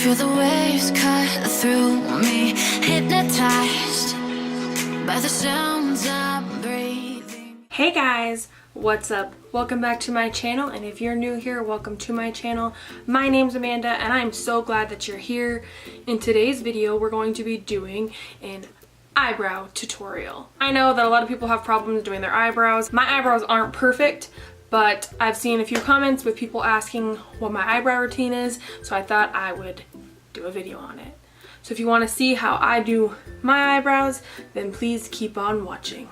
Feel the waves cut through me, hypnotized by the sounds I'm breathing. Hey guys, what's up? Welcome back to my channel, and if you're new here, welcome to my channel. My name's Amanda and I'm so glad that you're here. In today's video, we're going to be doing an eyebrow tutorial. I know that a lot of people have problems doing their eyebrows. My eyebrows aren't perfect, but I've seen a few comments with people asking what my eyebrow routine is, so I thought I would do a video on it. So if you want to see how I do my eyebrows, then please keep on watching.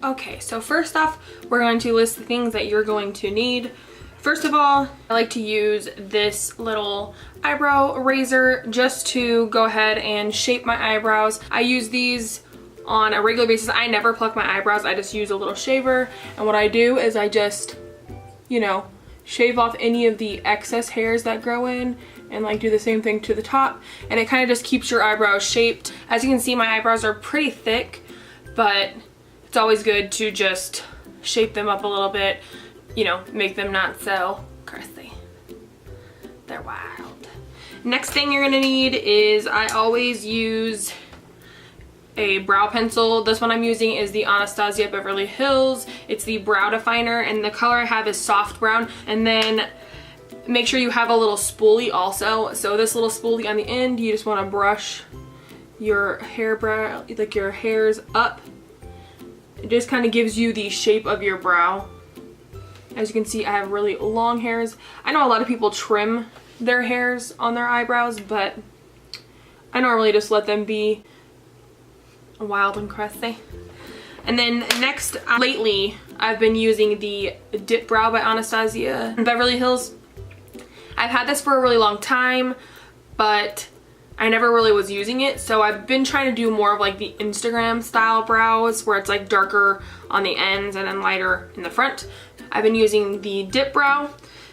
Okay, so first off, we're going to list the things that you're going to need. First of all, I like to use this little eyebrow razor just to go ahead and shape my eyebrows. I use these on a regular basis. I never pluck my eyebrows, I just use a little shaver, and what I do is I just, you know, shave off any of the excess hairs that grow in and like do the same thing to the top, and it kind of just keeps your eyebrows shaped. As you can see, my eyebrows are pretty thick, but it's always good to just shape them up a little bit, you know, make them not so crusty. They're wild. Next thing you're gonna need is, I always use a brow pencil. This one I'm using is the Anastasia Beverly Hills. It's the brow definer, and the color I have is soft brown. And then make sure you have a little spoolie also. So this little spoolie on the end, you just want to brush your hairbrow, like your hairs up. It just kind of gives you the shape of your brow. As you can see, I have really long hairs. I know a lot of people trim their hairs on their eyebrows, but I normally just let them be wild and crusty. And then next, lately I've been using the Dip Brow by Anastasia Beverly Hills. I've had this for a really long time, but I never really was using it, so I've been trying to do more of like the Instagram style brows where it's like darker on the ends and then lighter in the front. I've been using the Dip Brow.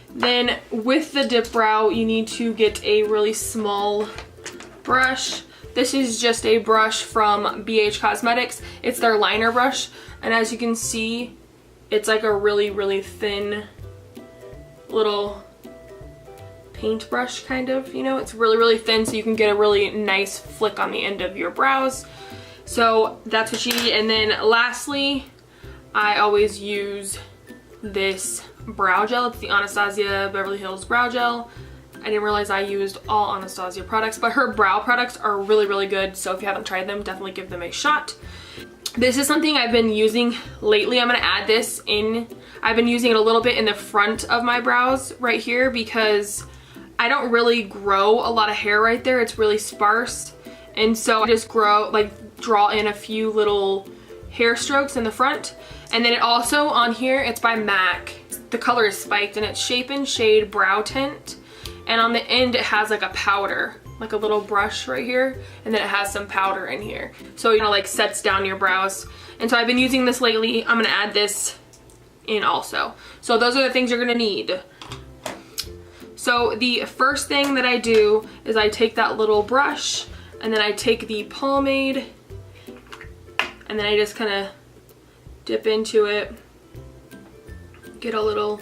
Then with the Dip Brow, you need to get a really small brush. This is just a brush from BH Cosmetics. It's their liner brush, and as you can see, it's like a really thin little paintbrush kind of, you know, it's really thin, so you can get a really nice flick on the end of your brows. So that's what you need. And then lastly, I always use this brow gel. It's the Anastasia Beverly Hills brow gel. I didn't realize I used all Anastasia products, but her brow products are really good, so if you haven't tried them, definitely give them a shot. This is something I've been using lately. I'm going to add this in. I've been using it a little bit in the front of my brows right here because I don't really grow a lot of hair right there. It's really sparse, and so I just draw in a few little hair strokes in the front. And then it also on here, it's by MAC. The color is Spiked, and it's Shape and Shade Brow Tint. And on the end, it has like a powder, like a little brush right here, and then it has some powder in here. So it, you know, like sets down your brows. And so I've been using this lately. I'm gonna add this in also. So those are the things you're gonna need. So the first thing that I do is I take that little brush, and then I take the pomade, and then I just kind of dip into it, get a little,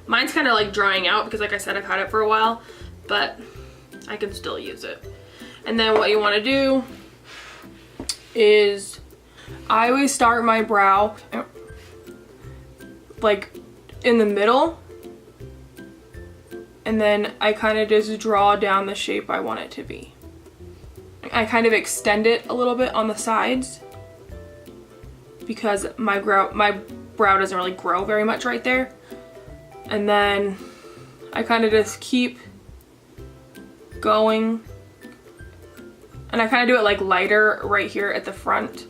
mine's kind of like drying out because like I said, I've had it for a while, but I can still use it. And then what you want to do is, I always start my brow like in the middle, and then I kind of just draw down the shape I want it to be. I kind of extend it a little bit on the sides because my brow doesn't really grow very much right there. And then I kind of just keep going, and I kind of do it like lighter right here at the front.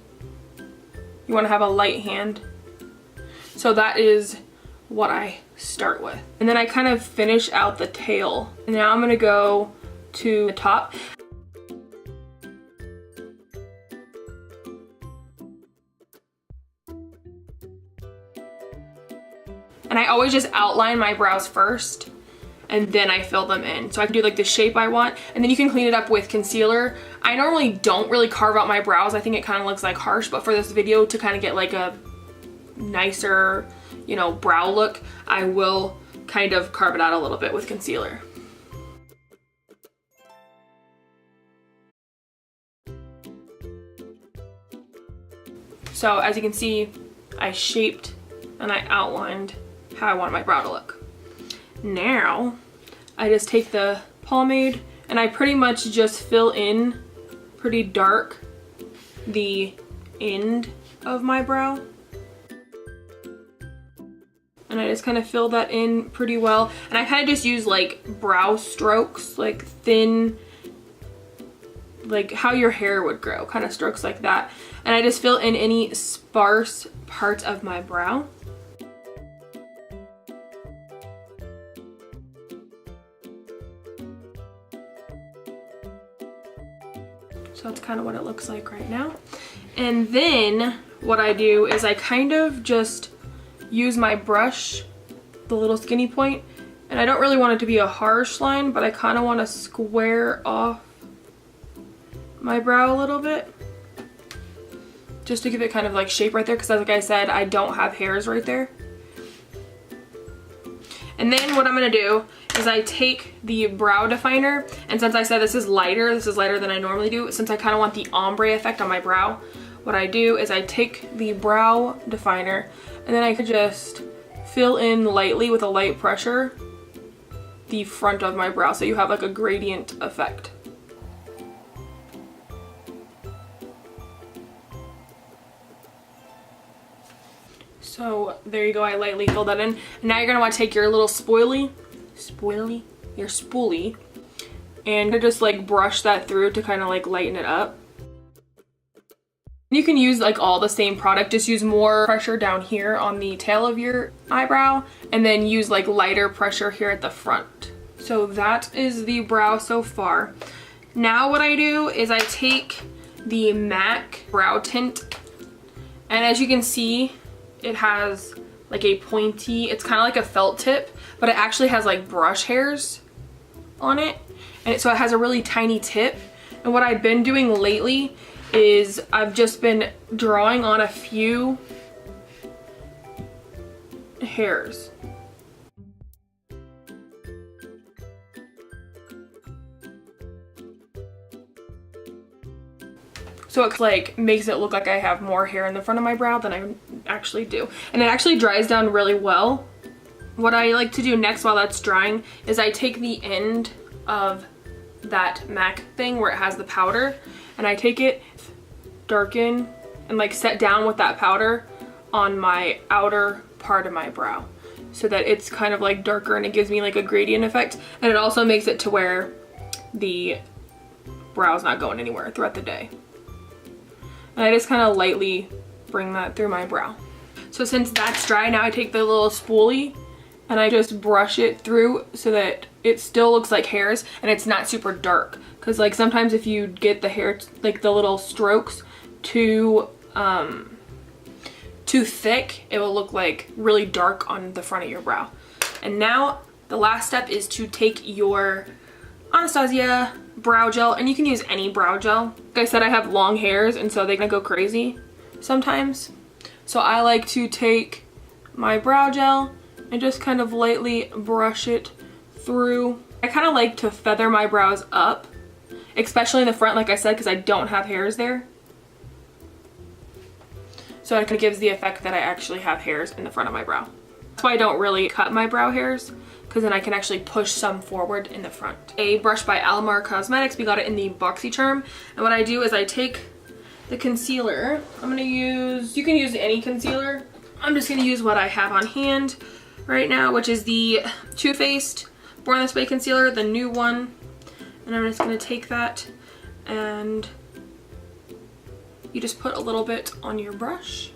You want to have a light hand. So that is what I start with. And then I kind of finish out the tail. And now I'm going to go to the top. And I always just outline my brows first, and then I fill them in. So I can do like the shape I want, and then you can clean it up with concealer. I normally don't really carve out my brows. I think it kind of looks like harsh, but for this video to kind of get like a nicer, you know, brow look, I will kind of carve it out a little bit with concealer. So as you can see, I shaped and I outlined how I want my brow to look. Now, I just take the pomade and I pretty much just fill in pretty dark the end of my brow. And I just kind of fill that in pretty well. And I kind of just use like brow strokes, like thin, like how your hair would grow, kind of strokes like that. And I just fill in any sparse parts of my brow. So that's kind of what it looks like right now. And then what I do is I kind of just use my brush, the little skinny point, and I don't really want it to be a harsh line, but I kind of want to square off my brow a little bit just to give it kind of like shape right there, because like I said, I don't have hairs right there. And then what I'm going to do is I take the brow definer, and since I said this is lighter than I normally do, since I kind of want the ombre effect on my brow, what I do is I take the brow definer and then I could just fill in lightly with a light pressure the front of my brow, so you have like a gradient effect. So there you go, I lightly fill that in. And now you're gonna want to take your little spoolie, and just like brush that through to kind of like lighten it up. You can use like all the same product, just use more pressure down here on the tail of your eyebrow and then use like lighter pressure here at the front. So that is the brow so far. Now what I do is I take the MAC brow tint, and as you can see, it has like a pointy, it's kind of like a felt tip, but it actually has like brush hairs on it. And so it has a really tiny tip. And what I've been doing lately is I've just been drawing on a few hairs. So it like makes it look like I have more hair in the front of my brow than I actually do. And it actually dries down really well. What I like to do next while that's drying is I take the end of that MAC thing where it has the powder, and I take it, darken, and like set down with that powder on my outer part of my brow so that it's kind of like darker and it gives me like a gradient effect. And it also makes it to where the brow's not going anywhere throughout the day. And I just kind of lightly bring that through my brow. So since that's dry, now I take the little spoolie and I just brush it through so that it still looks like hairs and it's not super dark. Because like sometimes if you get the hair, like the little strokes too thick, it will look like really dark on the front of your brow. And now the last step is to take your Anastasia brow gel, and you can use any brow gel. Like I said, I have long hairs and so they can go crazy sometimes. So I like to take my brow gel and just kind of lightly brush it through. I kind of like to feather my brows up, especially in the front, like I said, because I don't have hairs there. So it kind of gives the effect that I actually have hairs in the front of my brow. That's why I don't really cut my brow hairs, because then I can actually push some forward in the front. A brush by Alamar Cosmetics, we got it in the BoxyCharm. And what I do is I take the concealer. I'm gonna use, you can use any concealer. I'm just gonna use what I have on hand right now, which is the Too Faced Born This Way concealer, the new one. And I'm just gonna take that and you just put a little bit on your brush.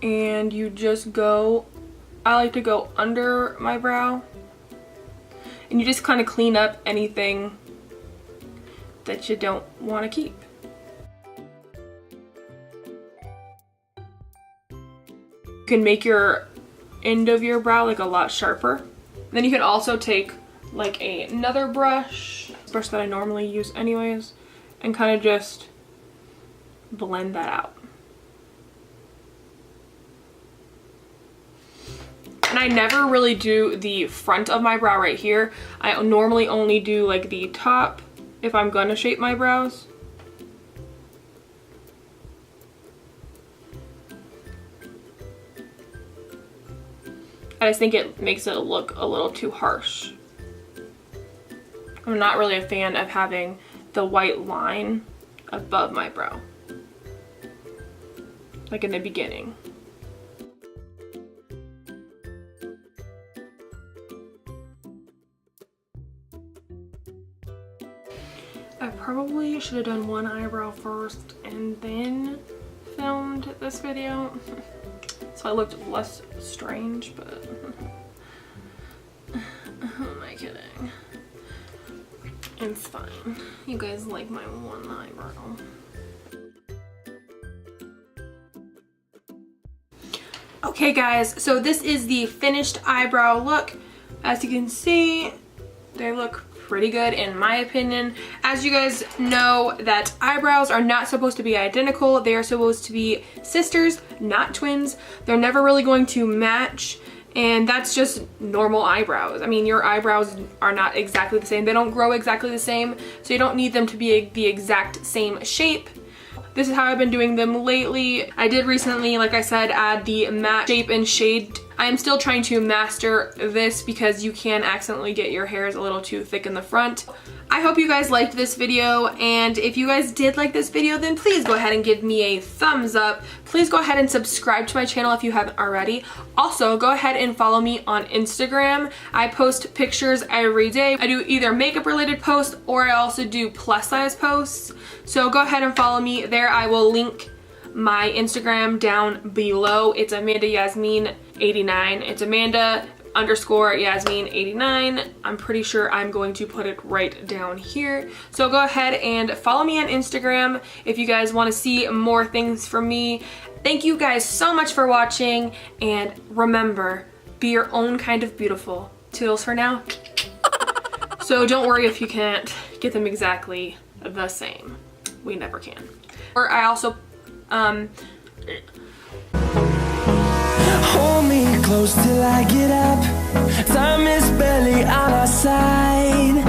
And you just go, I like to go under my brow. And you just kind of clean up anything that you don't want to keep. You can make your end of your brow like a lot sharper. Then you can also take like another brush that I normally use anyways, and kind of just blend that out. And I never really do the front of my brow right here. I normally only do like the top if I'm gonna shape my brows. I just think it makes it look a little too harsh. I'm not really a fan of having the white line above my brow, like in the beginning. I probably should have done one eyebrow first and then filmed this video, so I looked less strange, but who am I kidding? It's fine. You guys like my one eyebrow. Okay guys, so this is the finished eyebrow look. As you can see, they look pretty good in my opinion. As you guys know, that eyebrows are not supposed to be identical. They are supposed to be sisters, not twins. They're never really going to match, and that's just normal eyebrows. I mean, your eyebrows are not exactly the same. They don't grow exactly the same, so you don't need them to be the exact same shape. This is how I've been doing them lately. I did recently, like I said, add the matte shape and shade. I am still trying to master this because you can accidentally get your hairs a little too thick in the front. I hope you guys liked this video, and if you guys did like this video, then please go ahead and give me a thumbs up. Please go ahead and subscribe to my channel if you haven't already. Also, go ahead and follow me on Instagram. I post pictures every day. I do either makeup related posts, or I also do plus size posts. So go ahead and follow me there. I will link my Instagram down below. It's Amanda Yasmin 89. It's Amanda_Yasmin 89. I'm pretty sure I'm going to put it right down here. So go ahead and follow me on Instagram if you guys want to see more things from me. Thank you guys so much for watching, and remember, be your own kind of beautiful. Toodles for now. So don't worry if you can't get them exactly the same. We never can. Or I also hold me close till I get up. Time is barely on our side.